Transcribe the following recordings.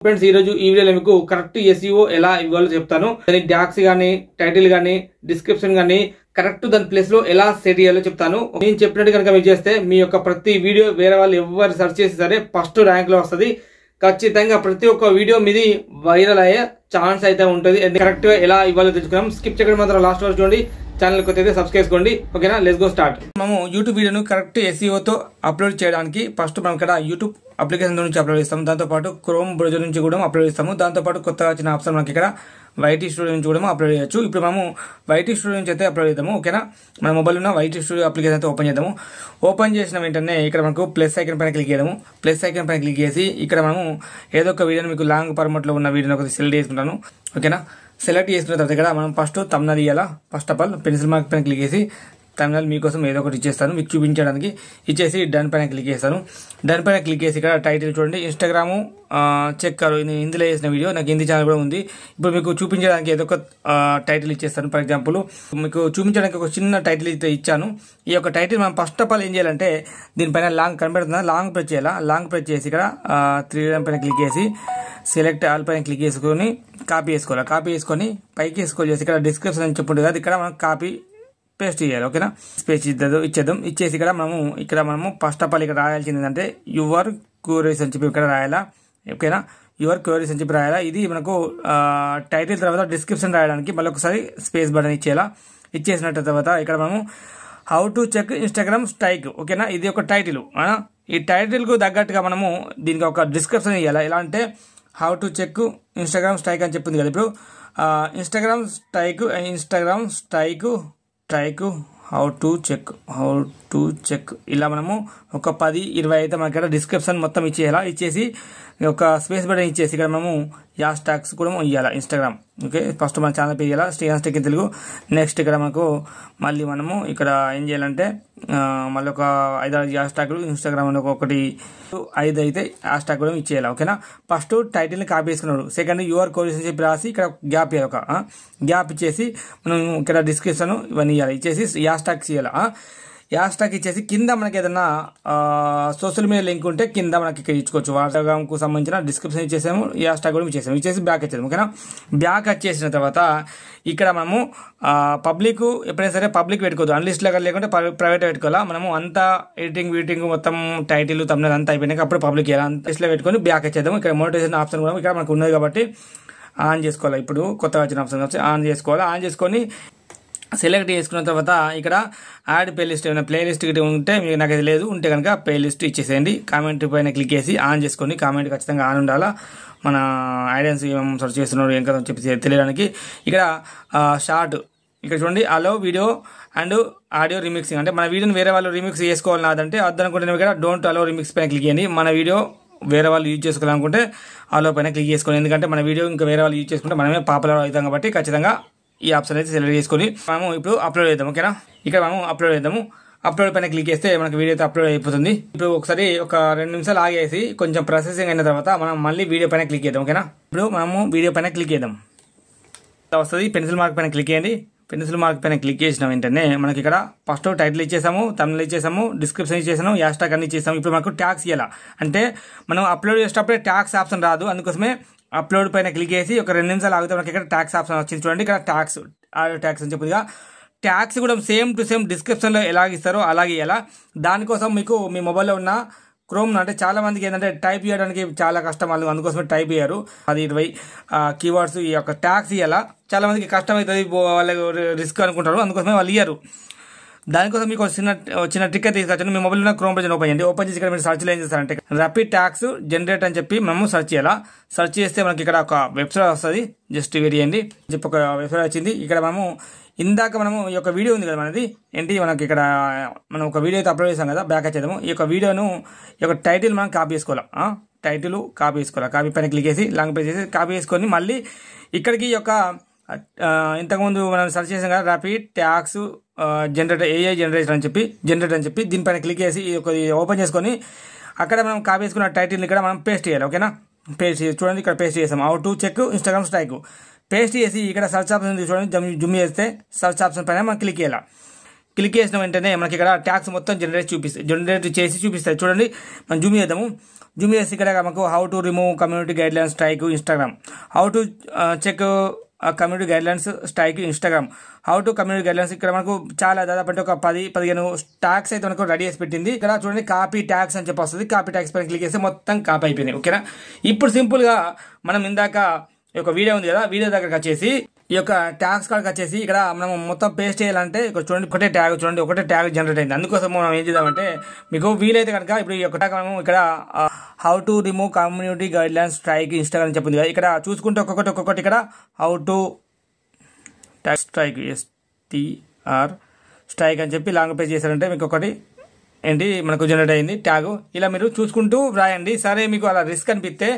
Friends ఈ రోజు ఈ వీడియోలో మీకు కరెక్ట్ SEO ఎలా ఇవ్వాలో చెప్తాను. దానికి ట్యాగ్స్ గానీ టైటిల్ గానీ డిస్క్రిప్షన్ గానీ కరెక్ట్ దాని ప్లేస్ లో ఎలా సెట్ చేయాలో చెప్తాను. నేను చెప్పినట్టు కనుక మీరు చేస్తే మీ యొక్క ప్రతి వీడియో వేరే వాళ్ళు ఎవరు సెర్చ్ చేసి సరే ఫస్ట్ ర్యాంక్ లో వస్తుంది. ఖచ్చితంగా ప్రతి ఒక్క వీడియో మీది వైరల్ అయ్యే ఛాన్స్ అయితే ఉంటుంది. కరెక్ట్ గా ఎలా ఇవ్వాలో తెలుసుకున్నాం. స్కిప్ చేయడం మాత్రం లాస్ట్ వరకు చూడండి. ఛానల్ కొత్త అయితే సబ్స్క్రైబ్ చేసుకోండి. ఓకేనా, లెట్స్ గో స్టార్ట్. మనము యూట్యూబ్ వీడియోను కరెక్ట్ SEO తో అప్లోడ్ చేయడానికి ఫస్ట్ మనం ఇక్కడ యూట్యూబ్ అప్లికేషన్ నుంచి అప్లోడ్ చేస్తాము. దాంతోపాటు క్రోమ్ బ్రౌజర్ నుంచి కూడా అప్లోడ్ చేస్తాము. దాంతోపాటు కొత్తగా వచ్చిన ఆప్షన్ మనకి ఇక్కడ YT స్టూడియో నుంచి కూడా అప్లోడ్ చేయొచ్చు. ఇప్పుడు మనము YT స్టూడియో నుంచి అయితే అప్లోడ్ చేద్దాము. ఓకేనా, మన మొబైల్ ఉన్న YT స్టూడియో అప్లికేషన్ అయితే ఓపెన్ చేద్దాము. ఓపెన్ చేసిన వెంటనే ఇక్కడ మనకు ప్లస్ ఐకన్ పైన క్లిక్ చేద్దాము. ప్లస్ ఐకన్ పైన క్లిక్ చేసి ఇక్కడ మనము ఏదో ఒక వీడియోని మీకు లాంగ్ ఫార్మాట్ లో ఉన్న వీడియోని ఒకటి సెలెక్ట్ చేసుకుంటాను. ఓకేనా, సెలెక్ట్ చేసుకున్న తర్వాత ఇక్కడ మనం ఫస్ట్ థంబ్నెయిల్ ఇవ్వాలా. First of all pencil mark పైన క్లిక్ చేసి థంబ్నెయిల్ మీకోసం ఏదో ఒకటి ఇచ్చేస్తాను మీకు చూపించడానికి. ఇచ్చేసి డన్ పైన క్లిక్ చేస్తాను. డన్ పైన క్లిక్ చేసి ఇక్కడ టైటిల్ చూడండి, ఇన్స్టాగ్రామ్ చెక్కరు. నేను హిందీలో చేసిన వీడియో, నాకు హిందీ ఛానల్ కూడా ఉంది. ఇప్పుడు మీకు చూపించడానికి ఏదో ఒక టైటిల్ ఇచ్చేస్తాను. ఫర్ ఎగ్జాంపుల్ మీకు చూపించడానికి ఒక చిన్న టైటిల్ అయితే ఇచ్చాను. ఈ యొక్క టైటిల్ మనం ఫస్ట్ ఆఫ్ ఆల్ ఏం చేయాలంటే దీనిపైన లాంగ్ కనబడుతుందా, లాంగ్ ప్రెస్ చేయాలా. లాంగ్ ప్రెస్ చేసి ఇక్కడ 3 లైన్ పైన క్లిక్ చేసి సెలెక్ట్ ఆల్ పైన క్లిక్ చేసుకొని కాపీ చేసుకోవాలి. కాపీ చేసుకొని పైకి స్క్రోల్ చేసి ఇక్కడ డిస్క్రిప్షన్ అని చెప్పుంటుంది కదా, ఇక్కడ మనం కాపీ పేస్ట్ చేయాలి. ఓకేనా, స్పేస్ ఇచ్చేద్దాం. ఇచ్చేసి ఇక్కడ మనము ఫస్ట్ ఆఫ్ ఆల్ ఇక్కడ రాయాల్సింది ఏంటంటే యువర్ క్యూరీస్ అని చెప్పి ఇక్కడ రాయాలా. ఓకేనా, యువర్ క్యూరీస్ అని చెప్పి రాయాలా. ఇది మనకు టైటిల్ తర్వాత డిస్క్రిప్షన్ రాయడానికి మళ్ళీ ఒకసారి స్పేస్ బటన్ ఇచ్చేయాలా. ఇచ్చేసినట్టు తర్వాత ఇక్కడ మనము how to check Instagram strike. ఓకేనా, ఇది ఒక టైటిల్. ఈ టైటిల్ కు తగ్గట్టుగా మనము దీనికి ఒక డిస్క్రిప్షన్ ఇవ్వాలి. ఎలా అంటే how to check Instagram strike అని చెప్పింది కదా. ఇప్పుడు Instagram strike how to check ఇలా మనము ఒక 10-20 అయితే మనకి డిస్క్రిప్షన్ మొత్తం ఇచ్చేయాలా. ఇచ్చేసి ఒక స్పేస్ బటన్ ఇచ్చేసి ఇక్కడ మనము హ్యాష్ ట్యాగ్స్ కూడా ఇవ్వాలి ఇన్స్టాగ్రామ్. ఓకే, ఫస్ట్ మన ఛానల్ పేరు ఇవ్వాలి, Srihans tech in Telugu. Next ఇక్కడ మనకు మళ్ళీ మనము ఇక్కడ ఏం చేయాలంటే మళ్ళీ ఒక 5-6 హ్యాష్ ట్యాగ్లు ఇన్స్టాగ్రామ్ అని ఒకటి 5 అయితే హ్యాష్ ట్యాగ్ కూడా ఇచ్చేయాలి. ఓకేనా, ఫస్ట్ టైటిల్ని కాపీ చేసుకున్నాడు. సెకండ్ యువర్ కోర్స్ అని చెప్పి రాసి ఇక్కడ గ్యాప్ ఇవ్వాలి. ఒక గ్యాప్ ఇచ్చేసి మనం ఇక్కడ డిస్క్రిప్షన్ ఇవన్నీ ఇవ్వాలి. ఇచ్చేసి హ్యాష్ ట్యాగ్స్ ఇవ్వాలి. హ్యాష్ ట్యాగ్ ఇచ్చేసి కింద మనకి ఏదైనా సోషల్ మీడియా లింక్ ఉంటే కింద మనకి ఇక్కడ ఇచ్చుకోవచ్చు. వాట్సాప్ కు సంబంధించిన డిస్క్రిప్షన్ ఇచ్చేసాము, హ్యాష్ ట్యాగ్ కూడా ఇచ్చేసాము. ఇచ్చేసి బ్యాక్ వచ్చేది. ఓకేనా, బ్యాక్ వచ్చేసిన తర్వాత ఇక్కడ మనము పబ్లిక్ ఎప్పుడైనా సరే పబ్లిక్ పెట్టుకోవద్దు, అన్లిస్ట్ లాగా లేకుంటే ప్రైవేట్ పెట్టుకోవాలా. మనము అంతా ఎడిటింగ్ మొత్తం టైటిల్ తమ్నెయిల్ అంతా అయిపోయినాక అప్పుడు పబ్లిక్ చేయాలి. అంత లిస్ట్లో పెట్టుకొని బ్యాక్ వచ్చేద్దాము. ఇక్కడ మోటివేషన్ ఆప్షన్ కూడా ఇక్కడ మనకు ఉన్నది కాబట్టి ఆన్ చేసుకోవాలి. ఇప్పుడు కొత్తగా వచ్చిన ఆప్షన్ ఆన్ చేసుకోవాలి. ఆన్ చేసుకొని సెలెక్ట్ చేసుకున్న తర్వాత ఇక్కడ యాడ్ ప్లేలిస్ట్ ఏమైనా ప్లేలిస్ట్ ఉంటే మీకు నాకు అది లేదు ఉంటే కనుక ప్లేలిస్ట్ ఇచ్చేసేయండి. కామెంట్ పైన క్లిక్ చేసి ఆన్ చేసుకొని కామెంట్ ఖచ్చితంగా ఆన్ ఉండాలా. మన ఐడియన్స్ ఏమేమి సెర్చ్ చేస్తున్నారు ఏం కదా చెప్పి తెలియడానికి. ఇక్కడ షార్ట్ ఇక్కడ చూడండి, అలో వీడియో అండ్ ఆడియో రిమిక్సింగ్ అంటే మన వీడియోని వేరే వాళ్ళు రిమిక్స్ చేసుకోవాలి నాదంటే వద్దనుకుంటే ఇక్కడ డోంట్ అలో రిమిక్స్ పైన క్లిక్ చేయండి. మన వీడియో వేరే వాళ్ళు యూజ్ చేసుకోవాలనుకుంటే అలో పైన క్లిక్ చేసుకోండి. ఎందుకంటే మన వీడియో ఇంకా వేరే వాళ్ళు యూజ్ చేసుకుంటే మనమే పాపులర్ అవుతాం కాబట్టి ఖచ్చితంగా ఈ ఆప్షన్ అయితే సెలెక్ట్ చేసుకొని మనము ఇప్పుడు అప్లోడ్ చేద్దాం. ఓకేనా, ఇక్కడ మనము అప్లోడ్ చేద్దాము. అప్లోడ్ పైన క్లిక్ చేస్తే మనకి వీడియో అయితే అప్లోడ్ అయిపోతుంది. ఇప్పుడు ఒకసారి ఒక 2 నిమిషాలు ఆగేసి కొంచెం ప్రాసెసింగ్ అయిన తర్వాత మనం మళ్ళీ వీడియో పైన క్లిక్ చేద్దాం. ఓకేనా, ఇప్పుడు మనము వీడియో పైన క్లిక్ చేద్దాం. వస్తుంది పెన్సిల్ మార్క్ పైన క్లిక్ చేయండి. పెన్సిల్ మార్క్ పైన క్లిక్ చేసిన వెంటనే మనకి ఇక్కడ ఫస్ట్ టైటిల్ ఇచ్చేసాము, థంబ్నెయిల్ ఇచ్చేసాము, డిస్క్రిప్షన్ ఇచ్చేసాము, హ్యాష్ ట్యాగ్ అన్ని ఇచ్చేసాము. ఇప్పుడు మనకు ట్యాగ్స్ ఇవ్వాలి. అంటే మనం అప్లోడ్ చేసేటప్పుడే ట్యాగ్స్ ఆప్షన్ రాదు, అందుకోసమే అప్లోడ్ పైన క్లిక్ చేసి ఒక 2 నిమిషాలు ఆగితే మనకి ఇక్కడ ట్యాక్స్ ఆప్షన్ వచ్చింది చూడండి. ఇక్కడ ఆడియో ట్యాక్స్ అని చెప్పుగా ట్యాక్స్ కూడా సేమ్ టు సేమ్ డిస్క్రిప్షన్లో ఎలాగ ఇస్తారో అలాగే ఇలా. దానికోసం మీకు మీ మొబైల్లో ఉన్న క్రోమ్ అంటే చాలా మందికి ఏంటంటే టైప్ చేయడానికి చాలా కష్టం, వాళ్ళు అందుకోసమే టైప్ చేయరు. 10-20 కీవర్డ్స్ ఈ యొక్క ట్యాక్స్ ఇవ్వాలా. చాలా మందికి కష్టం అవుతుంది, వాళ్ళకి రిస్క్ అనుకుంటారు, అందుకోసమే వాళ్ళు ఇయ్యరు. దానికోసం మీకు చిన్న ట్రిక్ తీసుకొచ్చాను. మీ మొబైల్ క్రోమ్ పేజ్ ఓపెన్ చేయండి. ఓపెన్ చేసి ఇక్కడ మీరు సర్చ్లో ఏం చేస్తారంటే ర్యాపిడ్ ట్యాక్స్ జనరేట్ అని చెప్పి మనము సర్చ్ చేయాలా. సర్చ్ చేస్తే మనకి ఇక్కడ ఒక వెబ్సైట్ వస్తుంది, జస్ట్ వెయిట్ చేయండి చెప్పి ఒక వెబ్సైట్ వచ్చింది. ఇక్కడ మనము ఇందాక మనము ఈ యొక్క వీడియో ఉంది కదా మనది ఏంటి, మనకి ఇక్కడ మనం ఒక వీడియో అయితే అప్లోడ్ చేసాం కదా, బ్యాక్ వచ్చేద్దాము. ఈ యొక్క వీడియోను ఈ యొక్క టైటిల్ మనం కాపీ చేసుకోవాలి. టైటిల్ కాపీ చేసుకోవాలి. కాపీ పైన క్లిక్ చేసి లాంగ్ పేజ్ చేసి కాపీ చేసుకొని మళ్ళీ ఇక్కడికి ఈ యొక్క ఇంతకుముందు మనం సర్చ్ చేసాం కదా rapid tags generator AI generator అని చెప్పి దీనిపైన క్లిక్ చేసి ఓపెన్ చేసుకొని అక్కడ మనం కాపీ చేసుకున్న టైటిల్ని ఇక్కడ మనం పేస్ట్ చేయాలి. ఓకేనా, పేస్ట్ చేసి చూడండి ఇక్కడ పేస్ట్ చేసాం. How to check Instagram strike paste చేసి ఇక్కడ సర్చ్ ఆప్షన్ చూడండి, జూమ్ చేస్తే సర్చ్ ఆప్షన్ పైన మనం క్లిక్ చేయాలి. క్లిక్ చేసిన వెంటనే మనకి ఇక్కడ ట్యాగ్స్ మొత్తం జనరేట్ చేసి చూపిస్తాయి. చూడండి మనం జూమ్ చేద్దాము. జూమ్ చేసి ఇక్కడ మనకు how to remove community guidelines strike Instagram, how to check community guidelines strike Instagram, how to community guidelines. ఇక్కడ మనకు చాలా దాదాపు అంటే ఒక 10-15 ట్యాగ్స్ అయితే మనకు రెడీ చేసి పెట్టింది. ఇక్కడ చూడండి కాపీ ట్యాగ్స్ అని చెప్పి వస్తుంది. కాపీ ట్యాగ్స్ పైన క్లిక్ చేస్తే మొత్తం కాపీ అయిపోయినాయి. ఓకేనా, ఇప్పుడు సింపుల్గా మనం ఇందాక ఈ యొక్క వీడియో ఉంది కదా, వీడియో దగ్గరకు వచ్చేసి ఈ యొక్క ట్యాగ్స్ కాడికి వచ్చేసి ఇక్కడ మనం మొత్తం పేస్ట్ చేయాలంటే ఇక్కడ చూడండి ఒకటే ట్యాగ్ జనరేట్ అయింది. అందుకోసం మనం ఏం చేద్దామంటే మీకు వీలైతే కనుక ఇప్పుడు ఈ యొక్క ట్యాగ్ మనం ఇక్కడ how to remove community guidelines strike Instagram చెప్పింది కదా, ఇక్కడ చూసుకుంటే ఒక్కొక్కటి ఇక్కడ how to tag strike STR strike అని చెప్పి లాంగ్ పేజ్ చేశారంటే మీకు ఒకటి ఏంటి మనకు జనరేట్ అయింది ట్యాగ్. ఇలా మీరు చూసుకుంటూ రాయండి. సరే మీకు అలా రిస్క్ అనిపిస్తే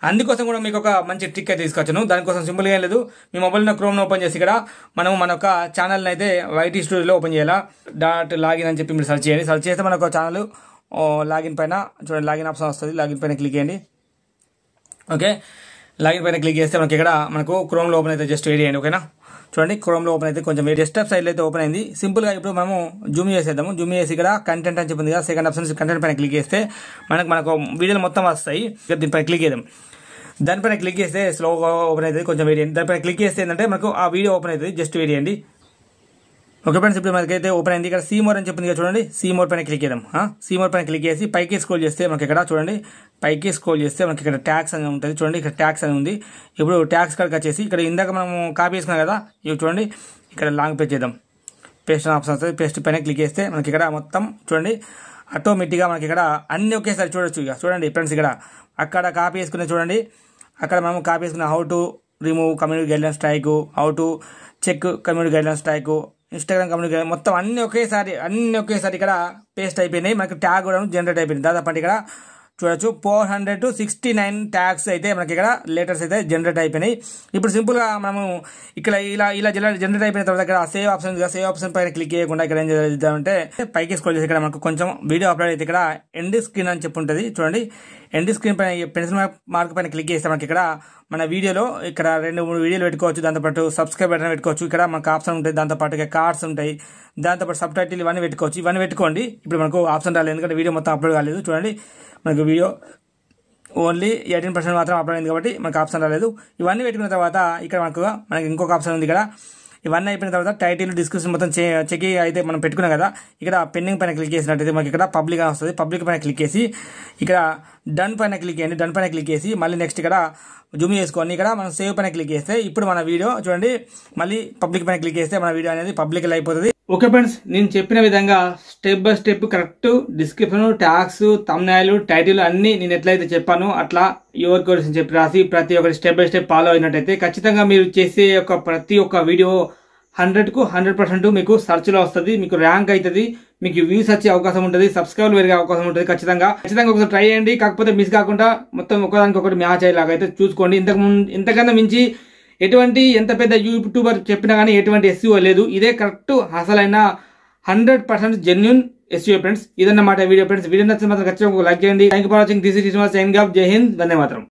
అందుకోసం కూడా మీకు ఒక మంచి ట్రిక్ అయితే తీసుకొచ్చాను. దానికోసం సింపుల్గా ఏం లేదు, మీ మొబైల్లో క్రోమ్ను ఓపెన్ చేసి ఇక్కడ మనం మన యొక్క ఛానల్ని అయితే YT స్టూడియోలో ఓపెన్ చేయాలా. .login అని చెప్పి మీరు సెర్చ్ చేయండి. సెర్చ్ చేస్తే మనకు ఛానల్ లాగిన్ పైన చూడండి లాగిన్ ఆప్షన్ వస్తుంది. లాగిన్ పైన క్లిక్ చేయండి. ఓకే, లాగిన్ పైన క్లిక్ చేస్తే మనకి ఇక్కడ మనకు క్రోమ్లో ఓపెన్ అయితే జస్ట్ వెయిట్ చేయండి. ఓకేనా, చూడండి క్రోమ్లో ఓపెన్ అయితే కొంచెం డెస్క్టాప్ సైడ్లో అయితే ఓపెన్ అయింది. సింపుల్గా ఇప్పుడు మనము జూమ్ చేసేద్దాము. జూమ్ చేసి ఇక్కడ కంటెంట్ అని చెప్పింది కదా, సెకండ్ ఆప్షన్ కంటెంట్ పైన క్లిక్ చేస్తే మనకు వీడియోలు మొత్తం వస్తాయి. దీనిపైన క్లిక్ చేద్దాం. దానిపైన క్లిక్ చేస్తే స్లోగా ఓపెన్ అవుతుంది, కొంచెం వెయిట్ చేయండి. దానిపైన క్లిక్ చేస్తే ఏంటంటే మనకు ఆ వీడియో ఓపెన్ అవుతుంది, జస్ట్ వెయిట్ చేయండి. ఓకే ఫ్రెండ్స్, ఇప్పుడు మనకైతే ఓపెన్ అయింది. ఇక్కడ సీమోర్ అని చెప్పింది కదా, చూడండి సీమోర్ పైన క్లిక్ చేద్దాం. సీమోర్ పైన క్లిక్ చేసి పైకి స్క్రోల్ చేస్తే మనకి ఇక్కడ చూడండి పైకి స్క్రోల్ చేస్తే మనకి ఇక్కడ ట్యాగ్స్ అని ఉంటుంది. చూడండి ఇక్కడ ట్యాగ్స్ అని ఉంది. ఇప్పుడు ట్యాగ్స్ కాడికి వచ్చేసి ఇక్కడ ఇందాక మనం కాపీ చేసుకున్నాం కదా, ఇవి చూడండి ఇక్కడ లాంగ్ పేజ్ చేద్దాం. పేస్ట్ ఆప్షన్ వస్తుంది. పేస్ట్ పైన క్లిక్ చేస్తే మనకి ఇక్కడ మొత్తం చూడండి ఆటోమేటిక్గా మనకి ఇక్కడ అన్ని ఒకేసారి చూడొచ్చు. ఇక చూడండి ఫ్రెండ్స్, ఇక్కడ అక్కడ కాపీ చేసుకునే చూడండి, అక్కడ మనం కాపీ చేసుకున్న how to remove community guidelines strike, how to check community guidelines strike, Instagram community మొత్తం అన్ని ఒకేసారి ఇక్కడ పేస్ట్ అయిపోయినాయి. మనకి ట్యాగ్ కూడా జనరేట్ అయిపోయింది. దాదాపు అంటే ఇక్కడ చూడొచ్చు 469 ట్యాగ్స్ అయితే మనకి ఇక్కడ లెటర్స్ అయితే జనరేట్ అయిపోయినాయి. ఇప్పుడు సింపుల్గా మనము ఇక్కడ ఇలా జనరేట్ అయిపోయిన తర్వాత ఇక్కడ సేవ్ ఆప్షన్ పైన క్లిక్ చేయకుండా ఇక్కడ ఏం చేద్దామంటే పైకి స్క్రోల్ చేసి ఇక్కడ మనకు కొంచెం వీడియో అప్లోడ్ అయితే ఇక్కడ ఎండ్ స్క్రీన్ అని చెప్పి ఉంటుంది. చూడండి ఎండ్ స్క్రీన్ పైన పెన్సిల్ మార్క్ పైన క్లిక్ చేస్తే మనకి ఇక్కడ మన వీడియోలో ఇక్కడ 2-3 వీడియోలు పెట్టుకోవచ్చు. దాంతోపాటు సబ్స్క్రైబ్ బటన్ పెట్టుకోవచ్చు. ఇక్కడ మనకు ఆప్షన్ ఉంటుంది. దాంతోపాటు కార్డ్స్ ఉంటాయి. దాంతోపాటు సబ్ టైటిల్ ఇవన్నీ పెట్టుకోవచ్చు. ఇవన్నీ పెట్టుకోండి. ఇప్పుడు మనకు ఆప్షన్ రాలేదు, ఎందుకంటే వీడియో మొత్తం అప్లోడ్ కాలేదు. చూడండి మనకు వీడియో ఓన్లీ 18% మాత్రం అప్లోడ్ అయింది కాబట్టి మనకు ఆప్షన్ రాలేదు. ఇవన్నీ పెట్టుకున్న తర్వాత ఇక్కడ మనకి ఇంకొక ఆప్షన్ ఉంది. ఇక్కడ ఇవన్నీ అయిపోయిన తర్వాత టైటిల్ డిస్క్రిప్షన్ మొత్తం చెక్ అయితే మనం పెట్టుకున్నాం కదా, ఇక్కడ పెండింగ్ పైన క్లిక్ చేసినట్టయితే మనకి ఇక్కడ పబ్లిక్ వస్తుంది. పబ్లిక్ పైన క్లిక్ చేసి ఇక్కడ డన్ పైన క్లిక్ చేయండి. డన్ పైన క్లిక్ చేసి మళ్ళీ నెక్స్ట్ ఇక్కడ జూమ్ చేసుకొని ఇక్కడ మనం సేవ్ పైన క్లిక్ చేస్తే ఇప్పుడు మన వీడియో చూడండి మళ్ళీ పబ్లిక్ పైన క్లిక్ చేస్తే మన వీడియో అనేది పబ్లిక్ అయిపోతుంది. ఓకే ఫ్రెండ్స్, నేను చెప్పిన విధంగా step by step correct description, tags, thumbnail, title అన్ని నేను ఎట్లయితే చెప్పానో అట్లా ఎవరి కోసం చెప్పి రాసి ప్రతి ఒక్కటి స్టెప్ బై స్టెప్ ఫాలో అయినట్టయితే ఖచ్చితంగా మీరు చేసే ప్రతి ఒక్క వీడియో 100కు 100% మీకు సెర్చ్లో వస్తుంది. మీకు ర్యాంక్ అవుతుంది, మీకు వ్యూస్ వచ్చే అవకాశం ఉంటుంది, సబ్స్క్రైబ్ పెరిగే అవకాశం ఉంటుంది. ఖచ్చితంగా ఒకసారి ట్రై చేయండి. కాకపోతే మిస్ కాకుండా మొత్తం ఒకదానికి ఒకటి మ్యాచ్ అయ్యేలాగా అయితే చూసుకోండి. ఇంతకన్నా మించి ఎంత పెద్ద యూట్యూబర్ చెప్పినా కానీ ఎటువంటి SEO లేదు. ఇదే కరెక్ట్ అసలైన 100% జెన్యూన్ SEO ఫ్రెండ్స్. ఇదన్నమాట వీడియో ఫ్రెండ్స్. వీడియో నచ్చితే మాత్రం ఖచ్చితంగా లైక్ చేయండి. Thank you for watching. This is signing off. జై హింద్, వందే మాతరం.